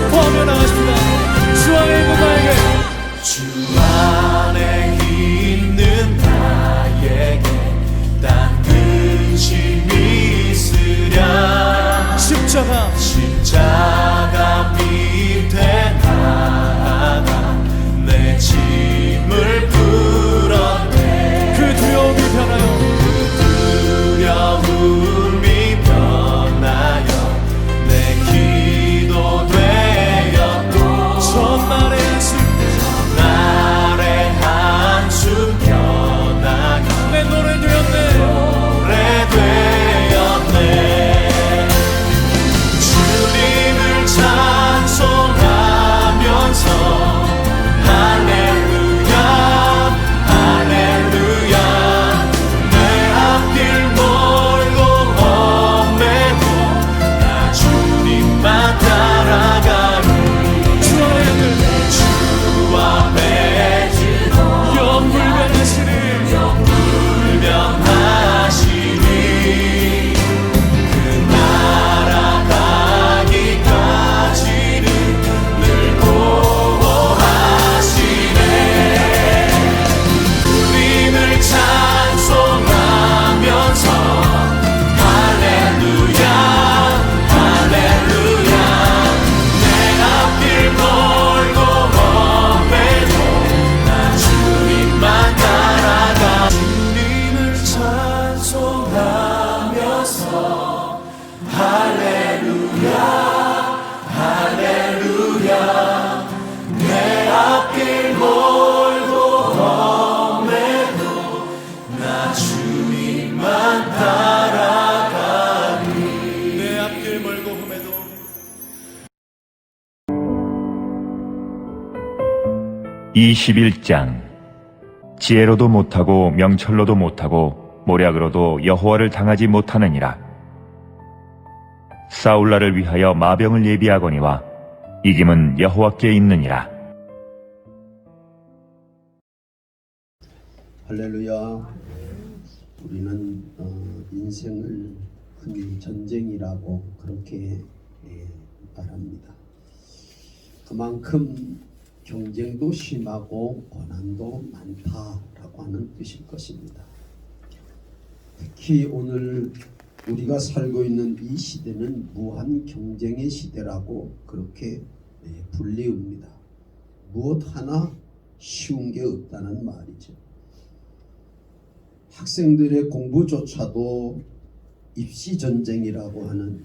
선포하며 나가십니다. 주 안에 있는 나에게, 주 안에 있는 나에게 딴 근심이 있으랴. 십자가 밑에 나아가 내 짐을 풀었네. 그 두려움이 변하여, 두려움이 변하여 내 기도 되었고, 전날의 한숨 변하여 내 노래 되었네. 주님을 찬송하면서 할렐루야 할렐루야. 내 앞길 멀고 험해도 나 주님만 따라가리. 주 앞에 영불변하시니 그 날아가기까지는 늘 보호하시네. 주님을 찬송하면서 할렐루야 할렐루야. 내 앞길 멀고 험해도 나 주님만 따라가. 주님을 찬송하면서 할렐루야 할렐루야. 내 앞길 멀고 험해도 나 주님만 따라가리. 내 앞길 멀고 험해도. 21장. 지혜로도 못하고 명철로도 못하고 모략으로도 여호와를 당하지 못하느니라. 사울라를 위하여 마병을 예비하거니와 이김은 여호와께 있느니라. 할렐루야. 우리는 인생을 흔히 전쟁이라고 그렇게 말합니다. 그만큼 경쟁도 심하고 고난도 많다라고 하는 뜻일 것입니다. 특히 오늘 우리가 살고 있는 이 시대는 무한 경쟁의 시대라고 그렇게 불리웁니다. 무엇 하나 쉬운 게 없다는 말이죠. 학생들의 공부조차도 입시 전쟁이라고 하는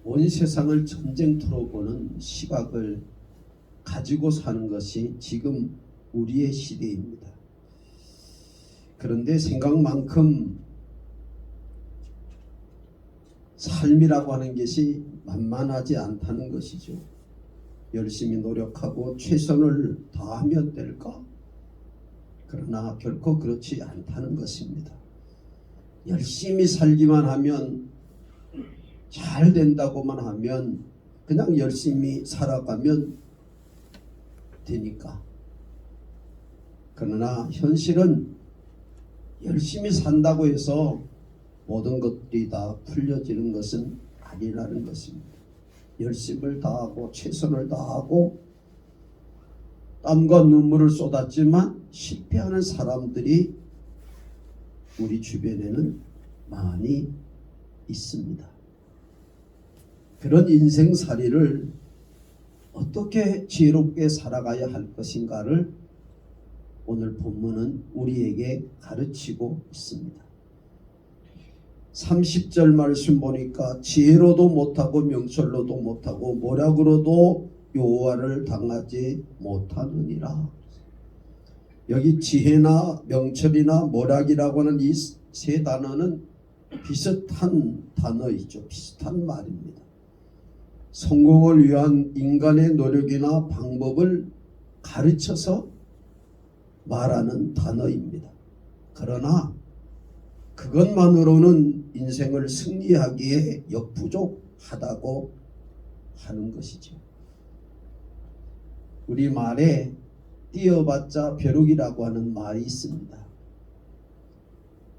온 세상을 전쟁터로 보는 시각을 가지고 사는 것이 지금 우리의 시대입니다. 그런데 생각만큼 삶이라고 하는 것이 만만하지 않다는 것이죠. 열심히 노력하고 최선을 다하면 될까? 그러나 결코 그렇지 않다는 것입니다. 열심히 살기만 하면, 잘 된다고만 하면, 그냥 열심히 살아가면 되니까. 그러나 현실은 열심히 산다고 해서 모든 것들이 다 풀려지는 것은 아니라는 것입니다. 열심을 다하고 최선을 다하고 땀과 눈물을 쏟았지만 실패하는 사람들이 우리 주변에는 많이 있습니다. 그런 인생살이를 어떻게 지혜롭게 살아가야 할 것인가를 오늘 본문은 우리에게 가르치고 있습니다. 30절 말씀 보니까 지혜로도 못하고 명철로도 못하고 모략으로도 여호와를 당하지 못하느니라. 여기 지혜나 명철이나 모략이라고 하는 이 세 단어는 비슷한 단어이죠. 비슷한 말입니다. 성공을 위한 인간의 노력이나 방법을 가르쳐서 말하는 단어입니다. 그러나 그것만으로는 인생을 승리하기에 역부족하다고 하는 것이죠. 우리 말에 뛰어봤자 벼룩이라고 하는 말이 있습니다.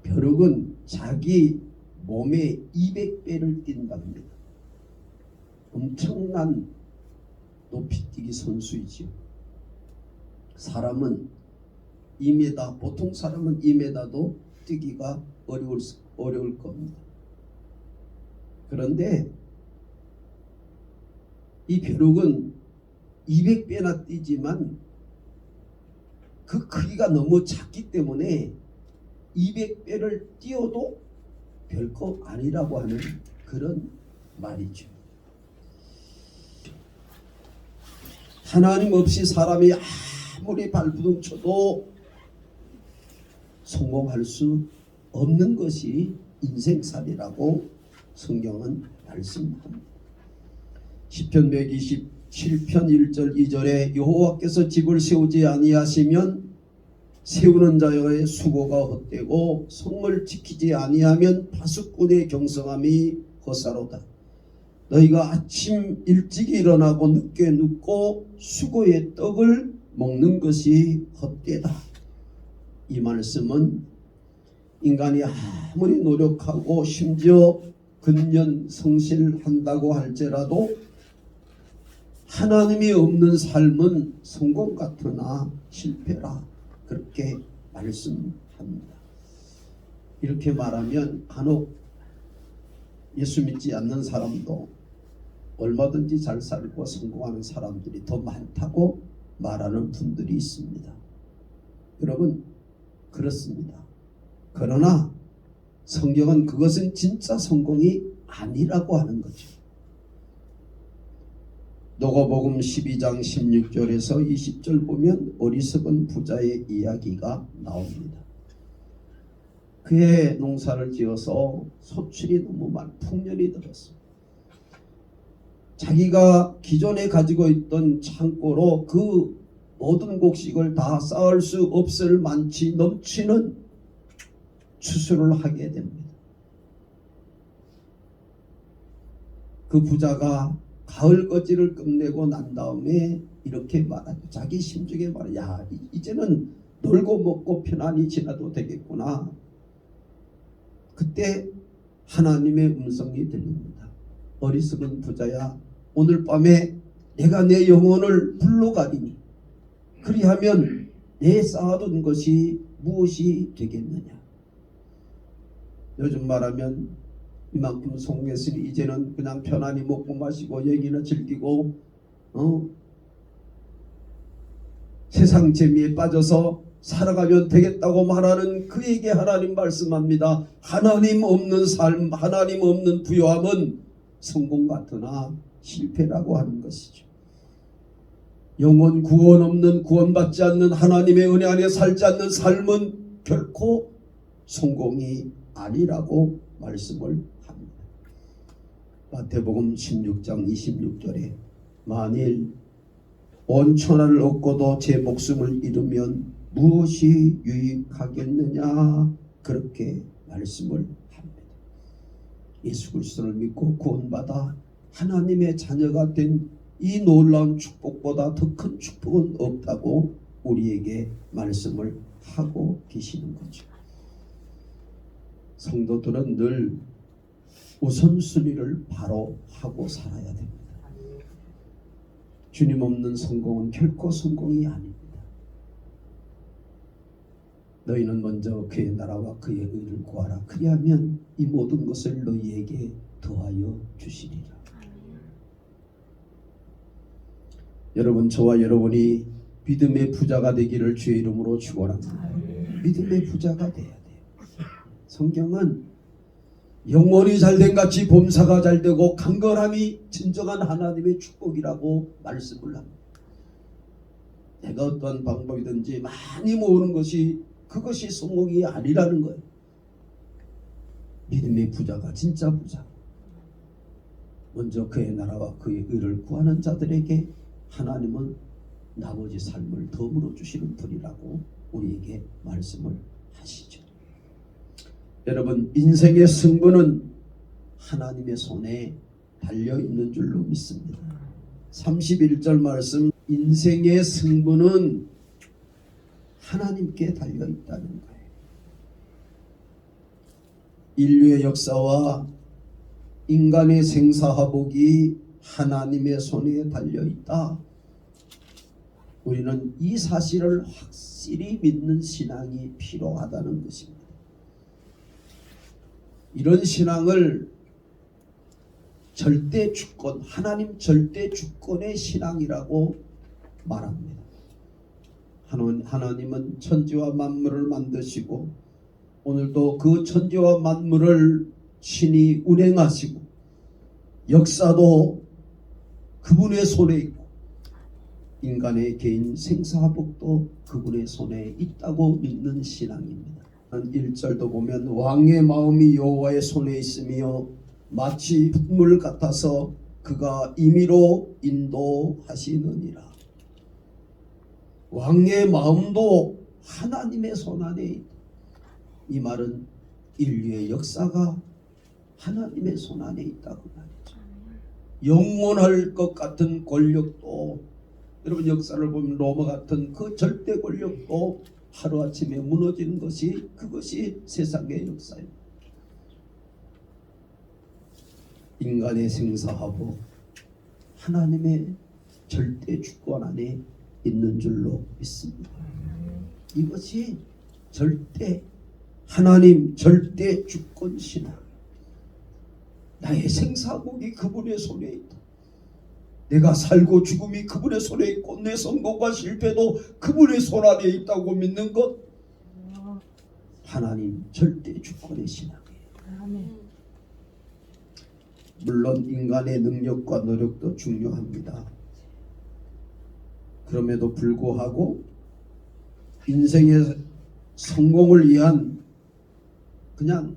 벼룩은 자기 몸에 200배를 뛴답니다. 엄청난 높이뛰기 선수이지요. 사람은 2m, 보통 사람은 2m도 뛰기가 어려울 겁니다. 그런데 이 벼룩은 200배나 뛰지만 그 크기가 너무 작기 때문에 200배를 뛰어도 별거 아니라고 하는 그런 말이죠. 하나님 없이 사람이 아무리 발부둥 쳐도 성공할 수 없는 것이 인생살이라고 성경은 말씀합니다. 시편 127편 1절 2절에 여호와께서 집을 세우지 아니하시면 세우는 자의 수고가 헛되고 성을 지키지 아니하면 파수꾼의 경성함이 헛사로다. 너희가 아침 일찍 일어나고 늦게 눕고 수고의 떡을 먹는 것이 헛되다. 이 말씀은 인간이 아무리 노력하고 심지어 근년 성실한다고 할지라도 하나님이 없는 삶은 성공 같으나 실패라, 그렇게 말씀합니다. 이렇게 말하면 간혹 예수 믿지 않는 사람도 얼마든지 잘 살고 성공하는 사람들이 더 많다고 말하는 분들이 있습니다. 여러분, 그렇습니다. 그러나 성경은 그것은 진짜 성공이 아니라고 하는 거죠. 누가복음 12장 16절에서 20절 보면 어리석은 부자의 이야기가 나옵니다. 그의 농사를 지어서 소출이 너무 풍년이 들었어요. 자기가 기존에 가지고 있던 창고로 그 모든 곡식을 다 쌓을 수 없을 만치 넘치는 추수를 하게 됩니다. 그 부자가 가을 거지를 끝내고 난 다음에 이렇게 말하죠. 자기 심중에 말해, 야, 이제는 놀고 먹고 편안히 지나도 되겠구나. 그때 하나님의 음성이 들립니다. 어리석은 부자야, 오늘 밤에 내가 내 영혼을 불로 가리니 그리하면 내 쌓아둔 것이 무엇이 되겠느냐. 요즘 말하면 이만큼 성공했으니 이제는 그냥 편안히 먹고 마시고 얘기나 즐기고 세상 재미에 빠져서 살아가면 되겠다고 말하는 그에게 하나님 말씀합니다. 하나님 없는 삶, 하나님 없는 부요함은 성공 같으나 실패라고 하는 것이죠. 영원 구원 없는, 구원받지 않는, 하나님의 은혜 안에 살지 않는 삶은 결코 성공이 아니라고 말씀을 합니다. 마태복음 16장 26절에 만일 온 천하를 얻고도 제 목숨을 잃으면 무엇이 유익하겠느냐, 그렇게 말씀을 합니다. 예수 그리스도를 믿고 구원받아 하나님의 자녀가 된 이 놀라운 축복보다 더 큰 축복은 없다고 우리에게 말씀을 하고 계시는 거죠. 성도들은 늘 우선순위를 바로 하고 살아야 됩니다. 주님 없는 성공은 결코 성공이 아닙니다. 너희는 먼저 그의 나라와 그의 의를 구하라. 그리하면 이 모든 것을 너희에게 더하여 주시리라. 여러분, 저와 여러분이 믿음의 부자가 되기를 주의 이름으로 축원합니다. 믿음의 부자가 돼야 돼요. 성경은 영혼이 잘된 같이 범사가 잘되고 강건함이 진정한 하나님의 축복이라고 말씀을 합니다. 내가 어떤 방법이든지 많이 모으는 것이 그것이 성공이 아니라는 거예요. 믿음의 부자가 진짜 부자. 먼저 그의 나라와 그의 의를 구하는 자들에게 하나님은 나머지 삶을 덤으로 주시는 분이라고 우리에게 말씀을 하시죠. 여러분, 인생의 승부는 하나님의 손에 달려있는 줄로 믿습니다. 31절 말씀, 인생의 승부는 하나님께 달려있다는 거예요. 인류의 역사와 인간의 생사화복이 하나님의 손에 달려있다. 우리는 이 사실을 확실히 믿는 신앙이 필요하다는 것입니다. 이런 신앙을 절대 주권, 하나님 절대 주권의 신앙이라고 말합니다. 하나님은 천지와 만물을 만드시고 오늘도 그 천지와 만물을 신이 운행하시고 역사도 그분의 손에 있고 인간의 개인 생사복도 그분의 손에 있다고 믿는 신앙입니다. 1절도 보면 왕의 마음이 여호와의 손에 있으며 마치 물 같아서 그가 임의로 인도하시느니라. 왕의 마음도 하나님의 손 안에 있다. 이 말은 인류의 역사가 하나님의 손 안에 있다고 말이죠. 영원할 것 같은 권력도, 여러분 역사를 보면 로마 같은 그 절대 권력도 하루아침에 무너지는 것이, 그것이 세상의 역사입니다. 인간의 생사하고 하나님의 절대 주권 안에 있는 줄로 믿습니다. 이것이 절대 하나님 절대 주권 신앙. 나의 생사복이 그분의 손에 있다. 내가 살고 죽음이 그분의 손에 있고 내 성공과 실패도 그분의 손 안에 있다고 믿는 것, 하나님 절대 주권의 신앙이에요. 물론 인간의 능력과 노력도 중요합니다. 그럼에도 불구하고 인생의 성공을 위한 그냥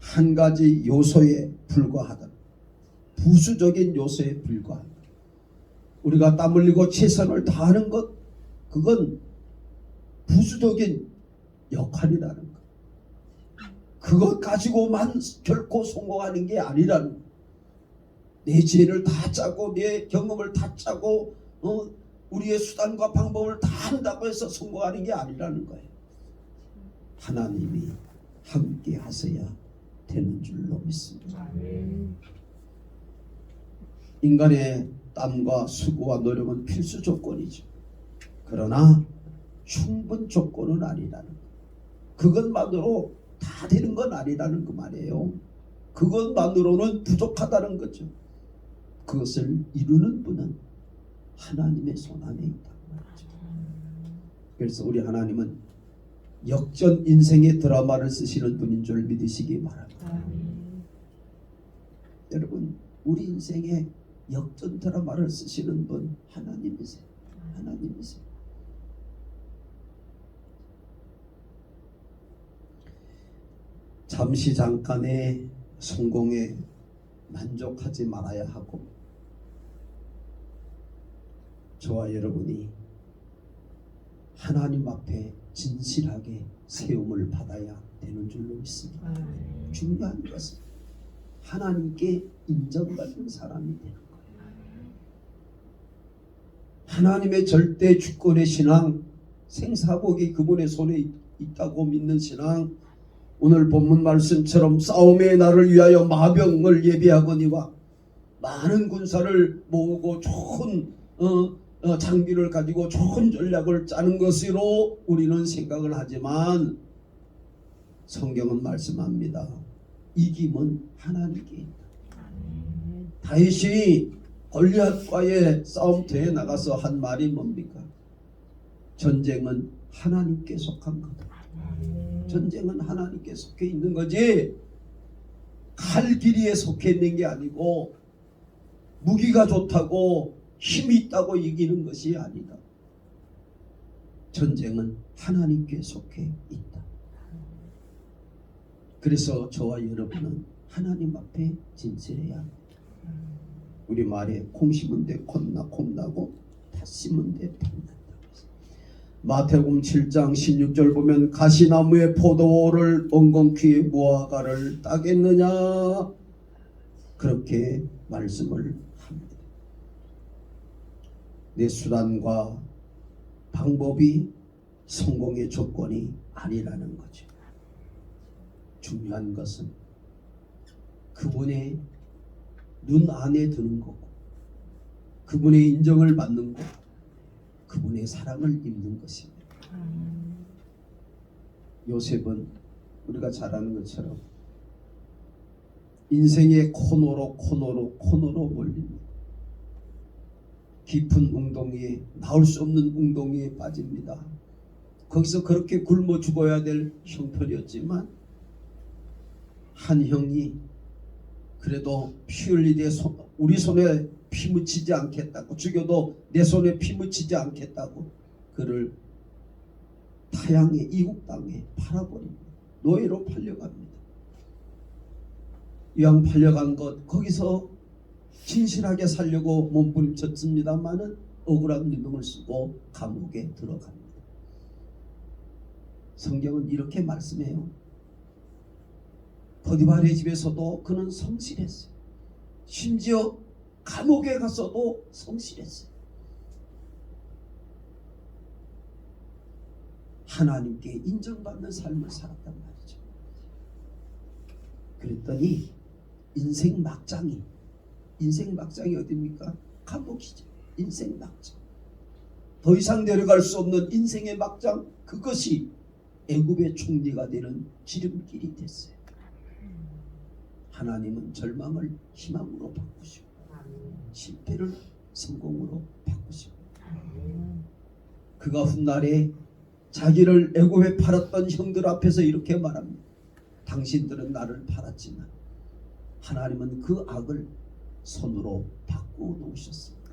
한 가지 요소에 불과하다. 부수적인 요소에 불과하다. 우리가 땀 흘리고 최선을 다하는 것, 그건 부수적인 역할이라는 것. 그것 가지고만 결코 성공하는 게 아니라는 것. 내 지혜를 다 짜고 내 경험을 다 짜고 우리의 수단과 방법을 다 한다고 해서 성공하는 게 아니라는 거예요. 하나님이 함께 하셔야 되는 줄로 믿습니다. 인간의 땀과 수고와 노력은 필수 조건이죠. 그러나 충분 조건은 아니라는 것. 그것만으로 다 되는 건 아니라는 그 말이에요. 그것만으로는 부족하다는 거죠. 그것을 이루는 분은 하나님의 손 안에 있다고 말이죠. 그래서 우리 하나님은 역전 인생의 드라마를 쓰시는 분인 줄 믿으시기 바랍니다. 여러분, 우리 인생에 역전 드라마를 쓰시는 분 하나님이세요. 하나님이세요. 잠시 잠깐의 성공에 만족하지 말아야 하고, 저와 여러분이 하나님 앞에 진실하게 세움을 받아야 되는 줄로 믿습니다. 중요한 것은 하나님께 인정받는 사람이 되는 거예요. 하나님의 절대 주권의 신앙, 생사복이 그분의 손에 있다고 믿는 신앙, 오늘 본문 말씀처럼 싸움의 날을 위하여 마병을 예비하거니와 많은 군사를 모으고 좋은 장비를 가지고 좋은 전략을 짜는 것으로 우리는 생각을 하지만 성경은 말씀합니다. 이김은 하나님께 있다. 다윗이 골리앗과의 싸움터에 나가서 한 말이 뭡니까? 전쟁은 하나님께 속한 거다. 전쟁은 하나님께 속해 있는 거지 칼 길이에 속해 있는 게 아니고 무기가 좋다고 힘이 있다고 이기는 것이 아니다. 전쟁은 하나님께 속해 있다. 그래서 저와 여러분은 하나님 앞에 진실해야 합니다. 우리 말에 콩 심은 데 콩 나고 팥 심은 데 팥 난다. 마태복음 7장 16절 보면 가시나무에 포도를 엉겅퀴 무화과를 따겠느냐, 그렇게 말씀을 합니다. 내 수단과 방법이 성공의 조건이 아니라는 거죠. 중요한 것은 그분의 눈 안에 드는 거고 그분의 인정을 받는 거, 그분의 사랑을 입는 것입니다. 요셉은 우리가 잘 아는 것처럼 인생의 코너로 몰립니다. 깊은 웅덩이에, 나올 수 없는 웅덩이에 빠집니다. 거기서 그렇게 굶어 죽어야 될 형편이었지만 한 형이 그래도 피 흘리되 우리 손에 피 묻히지 않겠다고, 죽여도 내 손에 피 묻히지 않겠다고 그를 타향의 이국 땅에 팔아버립니다. 노예로 팔려갑니다. 이왕 팔려간 것 거기서 진실하게 살려고 몸부림쳤습니다마는 억울한 누명을 쓰고 감옥에 들어갑니다. 성경은 이렇게 말씀해요. 보디발의 집에서도 그는 성실했어요. 심지어 감옥에 가서도 성실했어요. 하나님께 인정받는 삶을 살았단 말이죠. 그랬더니 인생 막장이 어디입니까? 감옥이죠. 인생 막장. 더 이상 내려갈 수 없는 인생의 막장, 그것이 애굽의 총리가 되는 지름길이 됐어요. 하나님은 절망을 희망으로 바꾸시고 실패를 성공으로 바꾸시고, 그가 훗날에 자기를 애굽에 팔았던 형들 앞에서 이렇게 말합니다. 당신들은 나를 팔았지만 하나님은 그 악을 손으로 바꾸어 놓으셨습니다.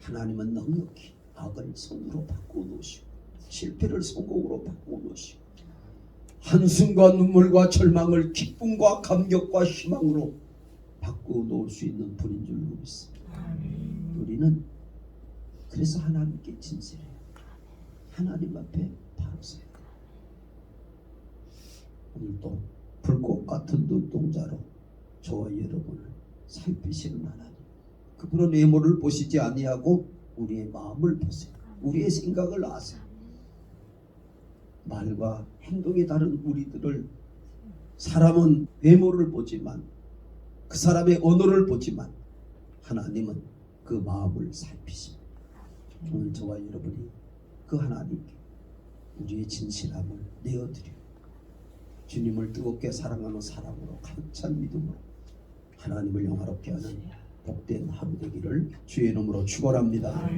하나님은 넉넉히 악을 손으로 바꾸어 놓으시고 실패를 성공으로 바꾸어 놓으시고 한숨과 눈물과 절망을 기쁨과 감격과 희망으로 바꾸어 놓을 수 있는 분인 줄 믿습니다. 우리는 그래서 하나님께 진실해요. 하나님 앞에 바로 서요. 오늘도 불꽃 같은 눈동자로 저와 여러분을 살피시는 하나님, 그분은 외모를 보시지 아니하고 우리의 마음을 보세요. 우리의 생각을 아세요. 말과 행동이 다른 우리들을, 사람은 외모를 보지만, 그 사람의 언어를 보지만 하나님은 그 마음을 살피십니다. 오늘 저와 여러분이 그 하나님께 우리의 진실함을 내어드려 주님을 뜨겁게 사랑하는 사랑으로 가득 찬 믿음으로 하나님을 영화롭게 하는 복된 하루 되기를 주의 이름으로 축원합니다.